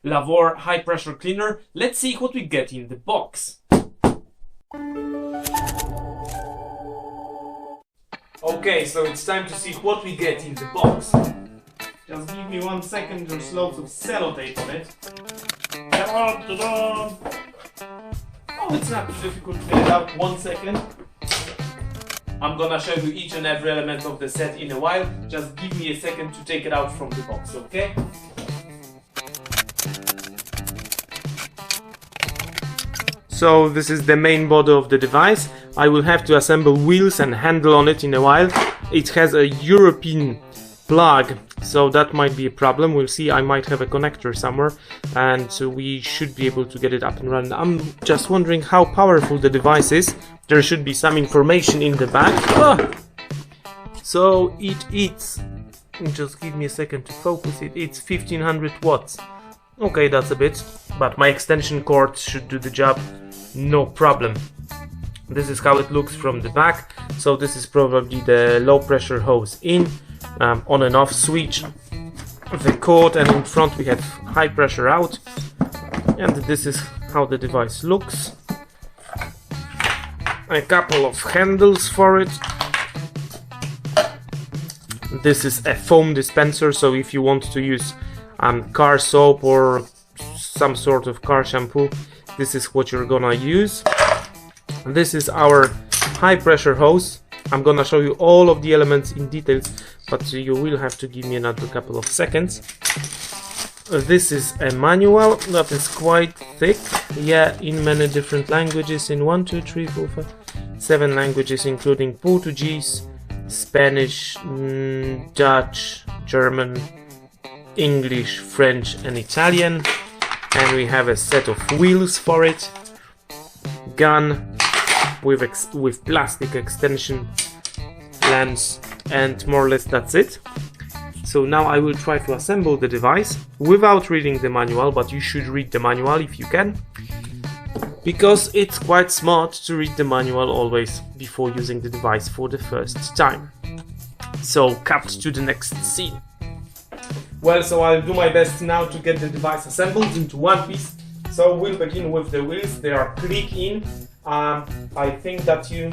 Lavor high pressure cleaner. Let's see what we get in the box. Okay, so it's time to see what we get in the box. Just give me 1 second, there's loads of sellotape on it. Oh, it's not too difficult to get it out. 1 second. I'm gonna show you each and every element of the set in a while. Just give me a second to take it out from the box, okay? So this is the main body of the device. I will have to assemble wheels and handle on it in a while. It has a European plug, so that might be a problem. We'll see. I might have a connector somewhere, and so we should be able to get it up and running. I'm just wondering how powerful the device is. There should be some information in the back. So it eats, just give me a second to focus it, it's 1500 watts. Okay, that's a bit, but my extension cord should do the job, no problem. This is how it looks from the back. So this is probably the low pressure hose in, on and off switch, the cord, and in front we have high pressure out, and this is how the device looks. A couple of handles for it. This is a foam dispenser, so if you want to use car soap or some sort of car shampoo, this is what you're gonna use. This is our high pressure hose. I'm gonna show you all of the elements in details, but you will have to give me another couple of seconds. This is a manual that is quite thick, yeah, in many different languages, in 1, 2, 3, 4, 5, 7 languages, including Portuguese, Spanish, Dutch, German, English, French and Italian. And we have a set of wheels for it, gun with plastic extension lens, and more or less that's it. So now I will try to assemble the device without reading the manual, but you should read the manual if you can, because it's quite smart to read the manual always before using the device for the first time. So cut to the next scene. Well, so I'll do my best now to get the device assembled into one piece. So we'll begin with the wheels. They are click-in. I think that you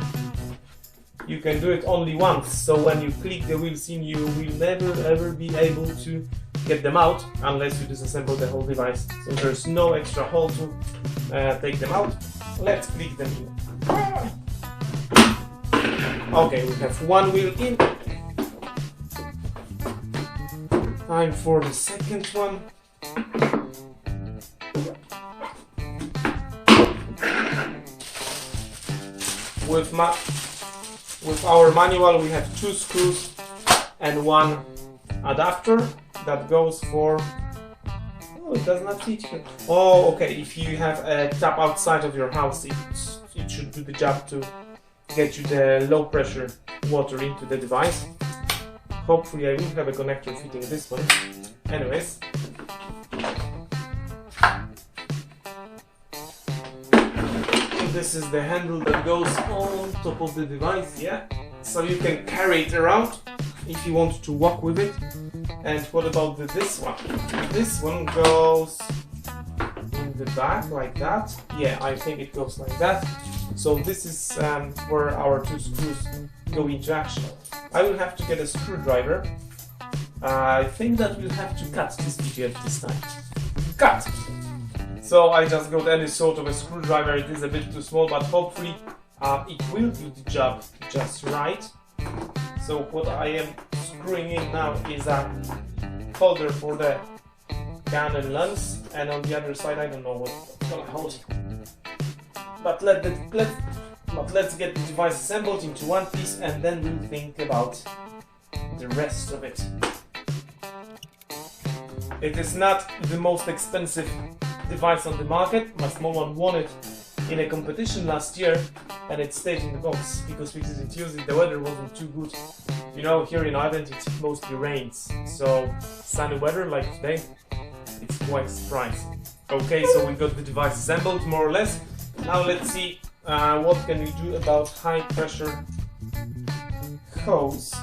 can do it only once. So when you click the wheels in, you will never ever be able to get them out unless you disassemble the whole device. So there's no extra hole to take them out. Let's click them in. Okay, we have one wheel in. Time for the second one. With our manual we have 2 screws and 1 adapter that goes for... Oh, it does not fit here. Oh, okay, if you have a tap outside of your house, it should do the job to get you the low pressure water into the device. Hopefully I will have a connector fitting this one. Anyways. This is the handle that goes on top of the device, yeah? So you can carry it around if you want to walk with it. And what about this one? This one goes in the back like that. Yeah, I think it goes like that. So this is where our 2 screws go into action. I will have to get a screwdriver. I think that we'll have to cut this video at this time. Cut! So I just got any sort of a screwdriver. It is a bit too small, but hopefully it will do the job just right. So what I am screwing in now is a holder for the gun and lens, and on the other side I don't know what's gonna hold it. But let's get the device assembled into one piece, and then we'll think about the rest of it. It is not the most expensive device on the market. My small one won it in a competition last year, and it stayed in the box because we didn't use it. The weather wasn't too good. You know, here in Ireland it mostly rains, so sunny weather like today, it's quite surprising. Okay, so we got the device assembled more or less. Now let's see what can we do about high pressure hose.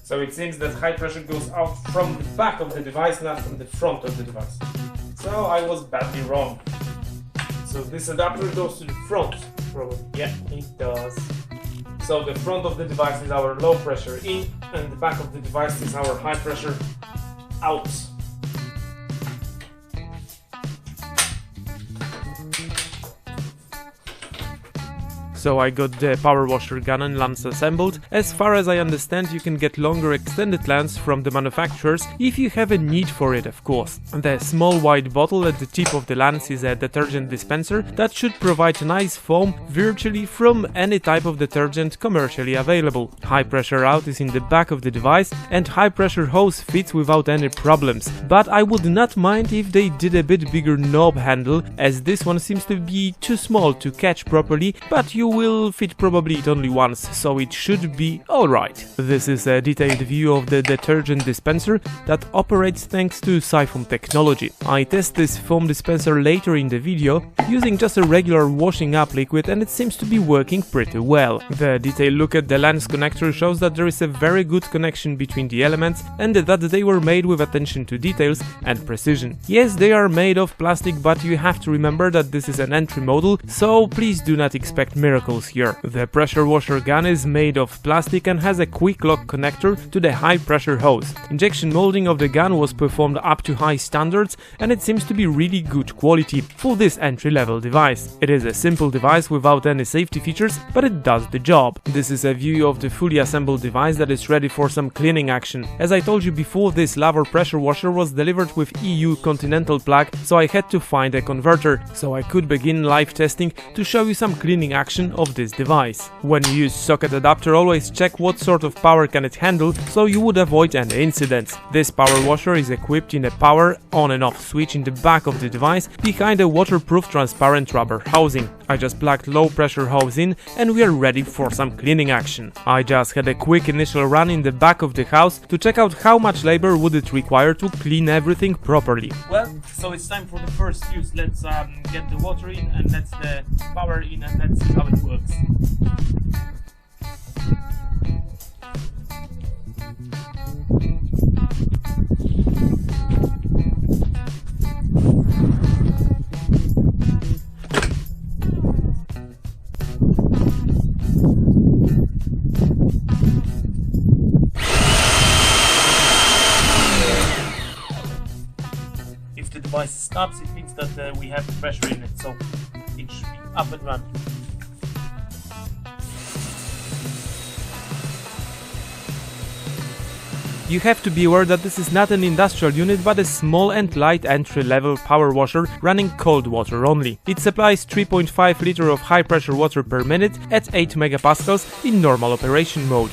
So it seems that high pressure goes out from the back of the device, not from the front of the device. So I was badly wrong. So this adapter goes to the front, probably. Yeah, it does. So the front of the device is our low pressure in, and the back of the device is our high pressure out. So I got the power washer gun and lance assembled. As far as I understand, you can get longer extended lance from the manufacturers if you have a need for it, of course. The small white bottle at the tip of the lance is a detergent dispenser that should provide nice foam virtually from any type of detergent commercially available. High pressure out is in the back of the device and high pressure hose fits without any problems, but I would not mind if they did a bit bigger knob handle, as this one seems to be too small to catch properly, but you will fit probably it only once, so it should be alright. This is a detailed view of the detergent dispenser that operates thanks to siphon technology. I test this foam dispenser later in the video using just a regular washing up liquid, and it seems to be working pretty well. The detailed look at the lens connector shows that there is a very good connection between the elements and that they were made with attention to details and precision. Yes, they are made of plastic, but you have to remember that this is an entry model, so please do not expect miracles here. The pressure washer gun is made of plastic and has a quick lock connector to the high pressure hose. Injection molding of the gun was performed up to high standards, and it seems to be really good quality for this entry-level device. It is a simple device without any safety features, but it does the job. This is a view of the fully assembled device that is ready for some cleaning action. As I told you before, this Lavor pressure washer was delivered with EU Continental plug, so I had to find a converter, so I could begin live testing to show you some cleaning action of this device. When you use socket adapter, always check what sort of power can it handle, so you would avoid any incidents. This power washer is equipped in a power on and off switch in the back of the device behind a waterproof transparent rubber housing. I just plugged low pressure hose in and we are ready for some cleaning action. I just had a quick initial run in the back of the house to check out how much labor would it require to clean everything properly. Well, so it's time for the first use. Let's get the water in and let's the power in and let's see how it works. If the device stops, it means that we have pressure in it, so it should be up and running. You have to be aware that this is not an industrial unit but a small and light entry-level power washer running cold water only. It supplies 3.5 liters of high pressure water per minute at 8 megapascals in normal operation mode.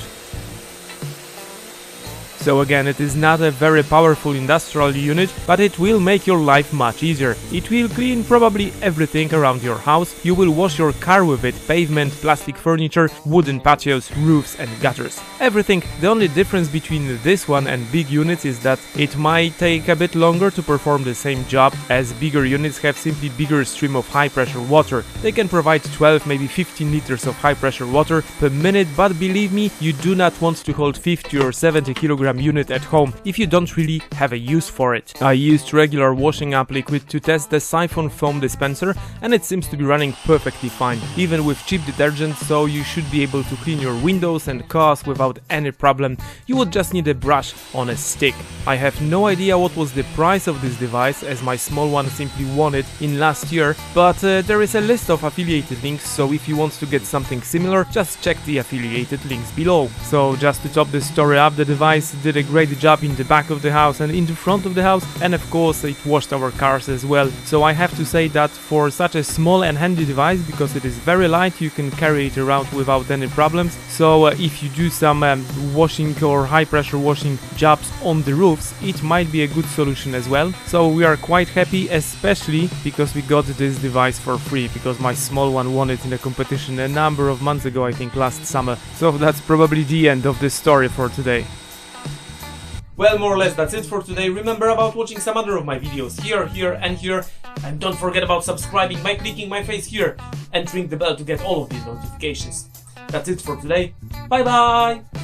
So again, it is not a very powerful industrial unit, but it will make your life much easier. It will clean probably everything around your house. You will wash your car with it, pavement, plastic furniture, wooden patios, roofs and gutters. Everything. The only difference between this one and big units is that it might take a bit longer to perform the same job, as bigger units have simply bigger stream of high pressure water. They can provide 12, maybe 15 liters of high pressure water per minute, but believe me, you do not want to hold 50 or 70 kilogram unit at home if you don't really have a use for it. I used regular washing up liquid to test the siphon foam dispenser and it seems to be running perfectly fine, even with cheap detergent, so you should be able to clean your windows and cars without any problem. You would just need a brush on a stick. I have no idea what was the price of this device, as my small one simply won it in last year, but there is a list of affiliated links, so if you want to get something similar, just check the affiliated links below. So just to top the story up, the device did a great job in the back of the house and in the front of the house, and of course it washed our cars as well. So I have to say that for such a small and handy device, because it is very light, you can carry it around without any problems. So if you do some washing or high pressure washing jobs on the roofs, it might be a good solution as well. So we are quite happy, especially because we got this device for free, because my small one won it in a competition a number of months ago, I think last summer. So that's probably the end of the story for today. Well, more or less that's it for today. Remember about watching some other of my videos here, here and here. And don't forget about subscribing by clicking my face here and ring the bell to get all of these notifications. That's it for today. Bye bye!